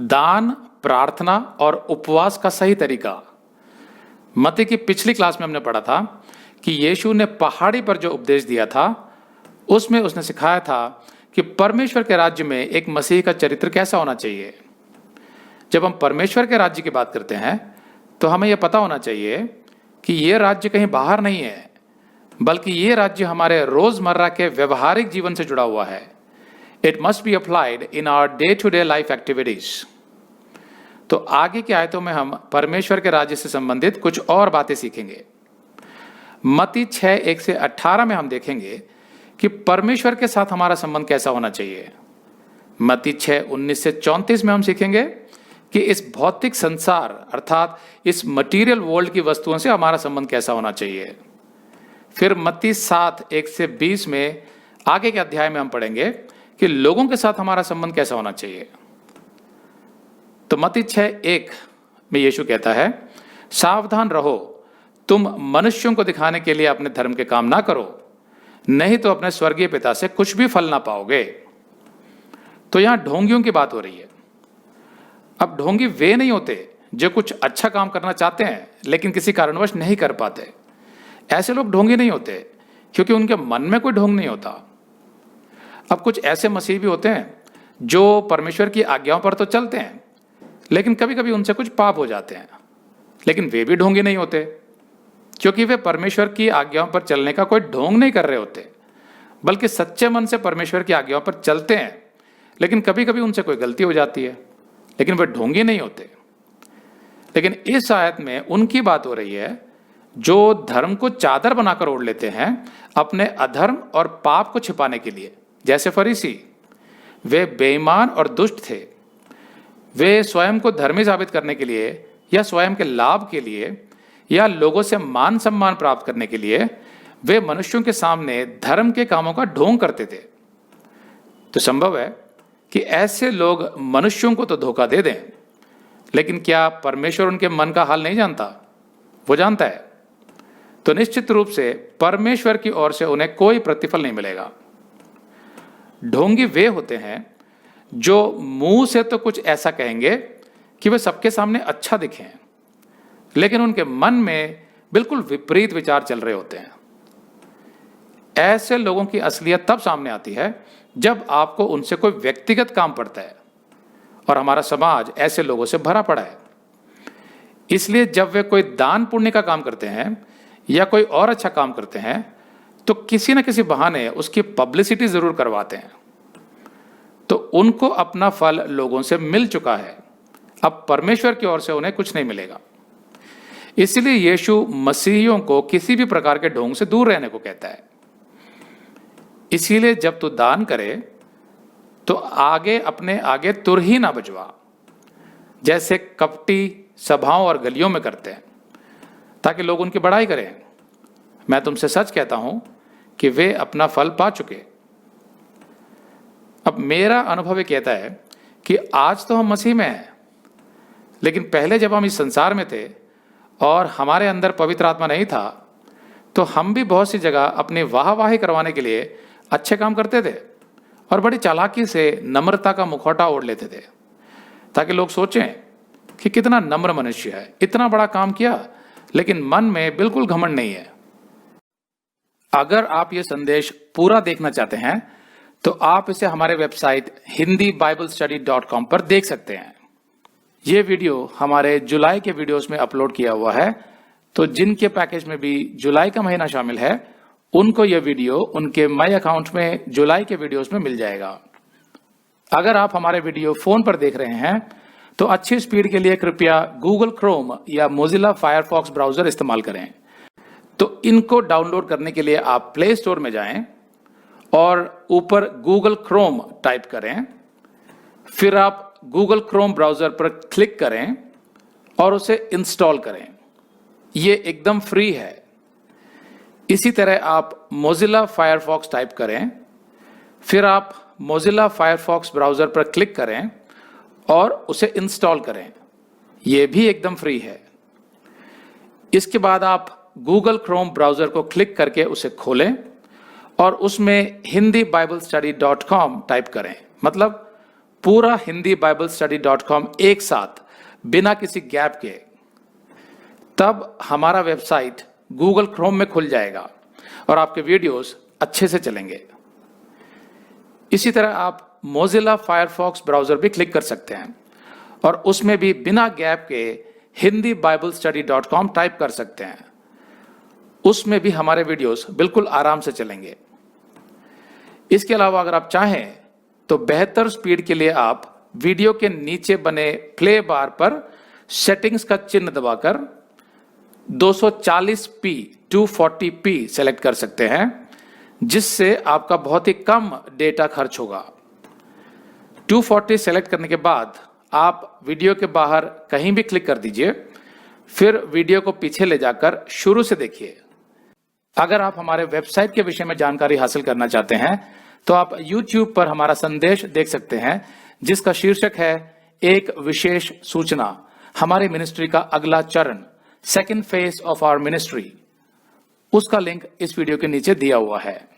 दान, प्रार्थना और उपवास का सही तरीका। मत्ती की पिछली क्लास में हमने पढ़ा था कि यीशु ने पहाड़ी पर जो उपदेश दिया था उसमें उसने सिखाया था कि परमेश्वर के राज्य में एक मसीह का चरित्र कैसा होना चाहिए। जब हम परमेश्वर के राज्य की बात करते हैं तो हमें यह पता होना चाहिए कि यह राज्य कहीं बाहर नहीं है, बल्कि यह राज्य हमारे रोजमर्रा के व्यवहारिक जीवन से जुड़ा हुआ है। It must be applied in our day to day life activities. तो आगे की आयतों में हम परमेश्वर के राज्य से संबंधित कुछ और बातें सीखेंगे। मत्ती 6:1-18 में हम देखेंगे कि परमेश्वर के साथ हमारा संबंध कैसा होना चाहिए। मत्ती 6:19-34 में हम सीखेंगे कि इस भौतिक संसार अर्थात इस मटेरियल वर्ल्ड की वस्तुओं से हमारा संबंध कैसा होना चाहिए। फिर मत्ती 7:1-20 में आगे के अध्याय में हम पढ़ेंगे कि लोगों के साथ हमारा संबंध कैसा होना चाहिए। तो मत्ती 6:1 में यीशु कहता है, सावधान रहो, तुम मनुष्यों को दिखाने के लिए अपने धर्म के काम ना करो, नहीं तो अपने स्वर्गीय पिता से कुछ भी फल ना पाओगे। तो यहां ढोंगियों की बात हो रही है। अब ढोंगी वे नहीं होते जो कुछ अच्छा काम करना चाहते हैं लेकिन किसी कारणवश नहीं कर पाते। ऐसे लोग ढोंगी नहीं होते क्योंकि उनके मन में कोई ढोंग नहीं होता। अब कुछ ऐसे मसीह भी होते हैं जो परमेश्वर की आज्ञाओं पर तो चलते हैं लेकिन कभी कभी उनसे कुछ पाप हो जाते हैं, लेकिन वे भी ढोंगी नहीं होते क्योंकि वे परमेश्वर की आज्ञाओं पर चलने का कोई ढोंग नहीं कर रहे होते, बल्कि सच्चे मन से परमेश्वर की आज्ञाओं पर चलते हैं। लेकिन कभी कभी उनसे कोई गलती हो जाती है, लेकिन वे ढोंगी नहीं होते। लेकिन इस आयत में उनकी बात हो रही है जो धर्म को चादर बनाकर ओढ़ लेते हैं अपने अधर्म और पाप को छिपाने के लिए। जैसे फरीसी, वे बेईमान और दुष्ट थे। वे स्वयं को धर्मी साबित करने के लिए या स्वयं के लाभ के लिए या लोगों से मान सम्मान प्राप्त करने के लिए वे मनुष्यों के सामने धर्म के कामों का ढोंग करते थे। तो संभव है कि ऐसे लोग मनुष्यों को तो धोखा दे दें, लेकिन क्या परमेश्वर उनके मन का हाल नहीं जानता? वो जानता है। तो निश्चित रूप से परमेश्वर की ओर से उन्हें कोई प्रतिफल नहीं मिलेगा। ढोंगी वे होते हैं जो मुंह से तो कुछ ऐसा कहेंगे कि वे सबके सामने अच्छा दिखें, लेकिन उनके मन में बिल्कुल विपरीत विचार चल रहे होते हैं। ऐसे लोगों की असलियत तब सामने आती है जब आपको उनसे कोई व्यक्तिगत काम पड़ता है, और हमारा समाज ऐसे लोगों से भरा पड़ा है। इसलिए जब वे कोई दान पुण्य का काम करते हैं या कोई और अच्छा काम करते हैं तो किसी न किसी बहाने उसकी पब्लिसिटी जरूर करवाते हैं। तो उनको अपना फल लोगों से मिल चुका है, अब परमेश्वर की ओर से उन्हें कुछ नहीं मिलेगा। इसलिए यीशु मसीहियों को किसी भी प्रकार के ढोंग से दूर रहने को कहता है। इसीलिए जब तू दान करे तो अपने आगे तुर ही ना बजवा, जैसे कपटी सभाओं और गलियों में करते हैं ताकि लोग उनकी बड़ाई करें। मैं तुमसे सच कहता हूं कि वे अपना फल पा चुके। अब मेरा अनुभव ये कहता है कि आज तो हम मसीह में हैं, लेकिन पहले जब हम इस संसार में थे और हमारे अंदर पवित्र आत्मा नहीं था तो हम भी बहुत सी जगह अपनी वाहवाही करवाने के लिए अच्छे काम करते थे और बड़ी चालाकी से नम्रता का मुखौटा ओढ़ लेते थे ताकि लोग सोचें कि कितना नम्र मनुष्य है, इतना बड़ा काम किया लेकिन मन में बिल्कुल घमंड नहीं है। अगर आप ये संदेश पूरा देखना चाहते हैं तो आप इसे हमारे वेबसाइट hindiBiblestudy.com पर देख सकते हैं। ये वीडियो हमारे जुलाई के वीडियोस में अपलोड किया हुआ है, तो जिनके पैकेज में भी जुलाई का महीना शामिल है उनको यह वीडियो उनके माई अकाउंट में जुलाई के वीडियोस में मिल जाएगा। अगर आप हमारे वीडियो फोन पर देख रहे हैं तो अच्छी स्पीड के लिए कृपया गूगल क्रोम या मोजिला फायरफॉक्स ब्राउजर इस्तेमाल करें। तो इनको डाउनलोड करने के लिए आप प्ले स्टोर में जाएं और ऊपर गूगल क्रोम टाइप करें, फिर आप गूगल क्रोम ब्राउजर पर क्लिक करें और उसे इंस्टॉल करें। ये एकदम फ्री है। इसी तरह आप मोजिला फायरफॉक्स टाइप करें, फिर आप मोजिला फायरफॉक्स ब्राउजर पर क्लिक करें और उसे इंस्टॉल करें। यह भी एकदम फ्री है। इसके बाद आप गूगल क्रोम ब्राउजर को क्लिक करके उसे खोलें और उसमें hindiBiblestudy.com टाइप करें, मतलब पूरा hindiBiblestudy.com एक साथ बिना किसी गैप के, तब हमारा वेबसाइट गूगल क्रोम में खुल जाएगा और आपके वीडियोस अच्छे से चलेंगे। इसी तरह आप मोजिला फायरफॉक्स ब्राउजर भी क्लिक कर सकते हैं और उसमें भी बिना गैप के hindiBiblestudy.com टाइप कर सकते हैं। उसमें भी हमारे वीडियोस बिल्कुल आराम से चलेंगे। इसके अलावा अगर आप चाहें तो बेहतर स्पीड के लिए आप वीडियो के नीचे बने प्ले बार पर सेटिंग्स का चिन्ह दबाकर 240p 240p सेलेक्ट कर सकते हैं, जिससे आपका बहुत ही कम डेटा खर्च होगा। 240 सेलेक्ट करने के बाद आप वीडियो के बाहर कहीं भी क्लिक कर दीजिए, फिर वीडियो को पीछे ले जाकर शुरू से देखिए। अगर आप हमारे वेबसाइट के विषय में जानकारी हासिल करना चाहते हैं तो आप YouTube पर हमारा संदेश देख सकते हैं, जिसका शीर्षक है एक विशेष सूचना, हमारी मिनिस्ट्री का अगला चरण, second phase of our ministry. उसका लिंक इस वीडियो के नीचे दिया हुआ है।